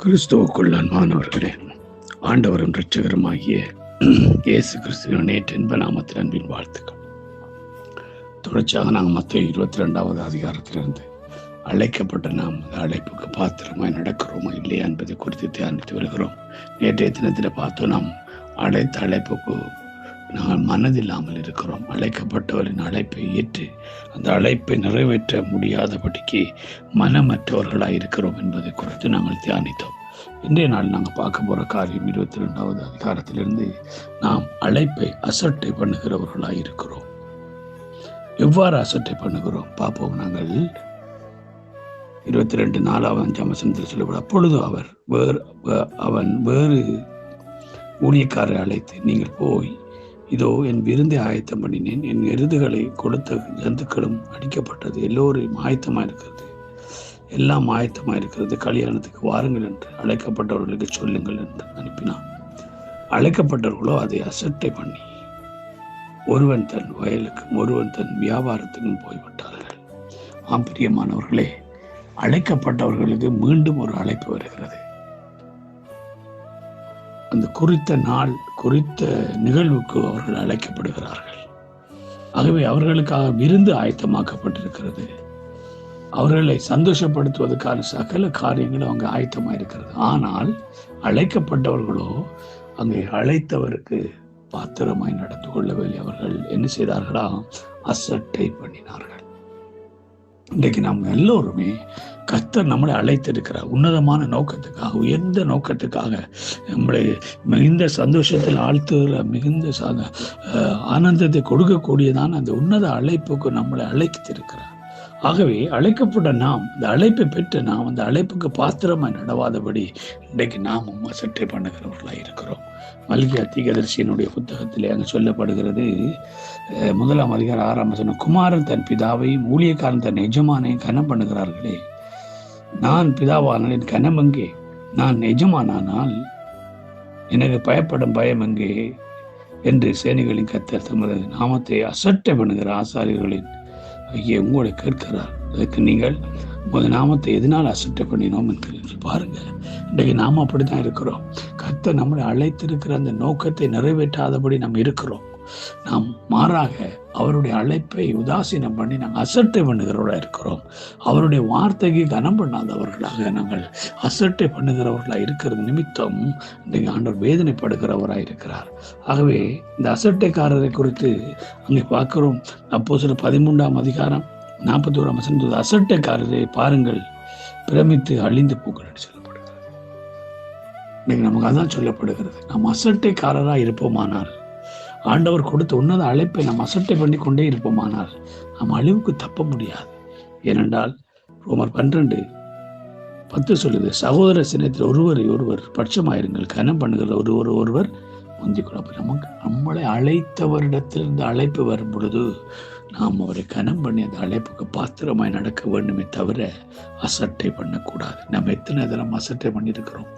கிறிஸ்துவுக்குள் அன்பானவர்களே, ஆண்டவரும் இரட்சகருமாகிய இயேசு கிறிஸ்துவின் நேற்று என்ப நாமத்தில் அன்பின் வாழ்த்துக்கள். தொடர்ச்சியாக நாங்கள் மத்தேயு 22வது அதிகாரத்திலிருந்து அழைக்கப்பட்ட நாம் அழைப்புக்கு பாத்திரமாய் நடக்கிறோமா இல்லையா என்பதை குறித்து தியானித்து வருகிறோம். நேற்றைய தினத்தில் பார்த்தோம், நாம் அழைத்த அழைப்புக்கு நாங்கள் மனதில்லாமல் இருக்கிறோம். அழைக்கப்பட்டவரின் அழைப்பை ஏற்று அந்த அழைப்பை நிறைவேற்ற முடியாதபடிக்கு மனமற்றவர்களாக இருக்கிறோம் என்பதை குறித்து நாங்கள் தியானித்தோம். இன்றைய நாள் நாங்கள் பார்க்க போகிற காரியம் 22வது அதிகாரத்திலிருந்து நாம் அழைப்பை அசட்டை பண்ணுகிறவர்களாக இருக்கிறோம். எவ்வாறு அசட்டை பண்ணுகிறோம் பார்ப்போம். நாங்கள் 22:4-5 சொல்லப்படும். அப்பொழுது அவன் வேறு ஊழியக்காரரை அழைத்து, நீங்கள் போய், இதோ என் விருந்தை ஆயத்தம் பண்ணினேன், என் எருதுகளை கொடுத்த ஜந்துக்களும் அடிக்கப்பட்டது, எல்லோரும் ஆயத்தமாக இருக்கிறது, எல்லாம் ஆயத்தமாக இருக்கிறது, கல்யாணத்துக்கு வாருங்கள் என்று அழைக்கப்பட்டவர்களுக்கு சொல்லுங்கள் என்று அனுப்பினான். அழைக்கப்பட்டவர்களோ அதை அசட்டை பண்ணி ஒருவன் தன் வயலுக்கும் ஒருவன் தன் வியாபாரத்துக்கும் போய்விட்டார்கள். பிரியமானவர்களே, அழைக்கப்பட்டவர்களுக்கு மீண்டும் ஒரு அழைப்பு வருகிறது. அந்த குறித்த நாள், குறித்த நிகழ்வுக்கு அவர்கள் அழைக்கப்படுகிறார்கள். ஆகவே அவர்களுக்காக விருந்து ஆயத்தமாக்கப்பட்டிருக்கிறது. அவர்களை சந்தோஷப்படுத்துவதற்கான சகல காரியங்களும் அங்கே ஆயத்தமாக இருக்கிறது. ஆனால் அழைக்கப்பட்டவர்களோ அங்கே அழைத்தவருக்கு பாத்திரமாய் நடந்து கொள்ளவில்லை. அவர்கள் என்ன செய்தார்களா? அசட்டை பண்ணினார்கள். இன்றைக்கு நாம் எல்லோருமே கர்த்தர் நம்மளை அழைத்திருக்கிறார் உன்னதமான நோக்கத்துக்காக, உயர்ந்த நோக்கத்துக்காக, நம்மளை மிகுந்த சந்தோஷத்தில் ஆழ்த்துகிற, மிகுந்த ஆனந்தத்தை கொடுக்கக்கூடியதான அந்த உன்னத அழைப்புக்கு நம்மளை அழைத்திருக்கிறார். ஆகவே அழைக்கப்பட்ட நாம், இந்த அழைப்பை பெற்று நாம் அந்த அழைப்புக்கு பாத்திரமாய் நடவாதபடி இன்றைக்கு நாமும் அசட்டை பண்ணுகிறவர்களாக இருக்கிறோம். மல்கியா தீர்க்கதரிசியினுடைய புத்தகத்திலே அங்கே சொல்லப்படுகிறது, 1 அதிகாரம் 6 வசனம், குமாரன் தன் பிதாவையும் ஊழியக்காரன் தன் எஜமானையும் கனம் பண்ணுகிறார்களே, நான் பிதாவானால் என் கனம் எங்கே? நான் எஜமானால் எனக்கு பயப்படும் பயம் எங்கே என்று சேனைகளின் கர்த்தர் தமது நாமத்தை அசட்டை பண்ணுகிற ஆசாரியர்களின் ஐயே உங்களை கேட்கிறார். அதுக்கு நீங்கள் உமது நாமத்தை எதனால் அசட்டை பண்ணினோம் என்று பாருங்க. இன்றைக்கு நாம் அப்படித்தான் இருக்கிறோம். கர்த்தர் நம்மளை அழைத்திருக்கிற அந்த நோக்கத்தை நிறைவேற்றாதபடி நாம் இருக்கிறோம். நாம் மாறாக அவருடைய அழைப்பை உதாசீனம் பண்ணி நாங்கள் அசட்டை பண்ணுகிறவர்களாக இருக்கிறோம். அவருடைய வார்த்தைக்கு கனம் பண்ணாதவர்களாக நாங்கள் அசட்டை பண்ணுகிறவர்களாக இருக்கிறது நிமித்தம் இன்றைக்கு ஆண்டவர் வேதனைப்படுகிறவராக இருக்கிறார். ஆகவே இந்த அசட்டைக்காரரை குறித்து அங்கே பார்க்கிறோம். அப்போஸ்தலர் 13 அதிகாரம் 41 வசனம், அசட்டைக்காரரை பாருங்கள், பிரமித்து அழிந்து போங்கள் என்று சொல்லப்படுகிறது. இன்னைக்கு நமக்கு அதான் சொல்லப்படுகிறது. நாம் அசட்டைக்காரராக இருப்போமானால், ஆண்டவர் கொடுத்த உன்னத அழைப்பை நாம் அசட்டை பண்ணி கொண்டே இருப்போமானால் நாம் அழிவுக்கு தப்ப முடியாது. ஏனென்றால் ரோமர் 12:10 சொல்லுது, சகோதர சினத்தில் ஒருவர் பட்சமாயிருங்கள், கனம் பண்ணுகிற ஒருவர் முந்திக்கொள்ள. நமக்கு நம்மளை அழைத்தவரிடத்திலிருந்து அழைப்பு வரும் பொழுது நாம் அவரை கனம் பண்ணி அந்த அழைப்புக்கு பாத்திரமாய் நடக்க வேண்டுமே தவிர அசட்டை பண்ணக்கூடாது. நம்ம எத்தனை தினம் அசட்டை பண்ணியிருக்கிறோம்.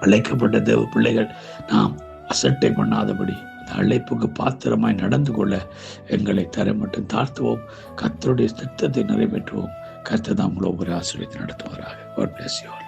அழைக்கப்பட்ட தேவ பிள்ளைகள் நாம் அசட்டை பண்ணாதபடி அந்த அழைப்புக்கு பாத்திரமாய் நடந்து கொள்ள எங்களை தர மட்டும் தாழ்த்துவோம். கர்த்தருடைய திட்டத்தை நிறைவேற்றுவோம். கர்த்தர் தான் உங்களை ஒவ்வொரு ஆசீர்வாதத்தை நடத்துவாராக. God bless you all.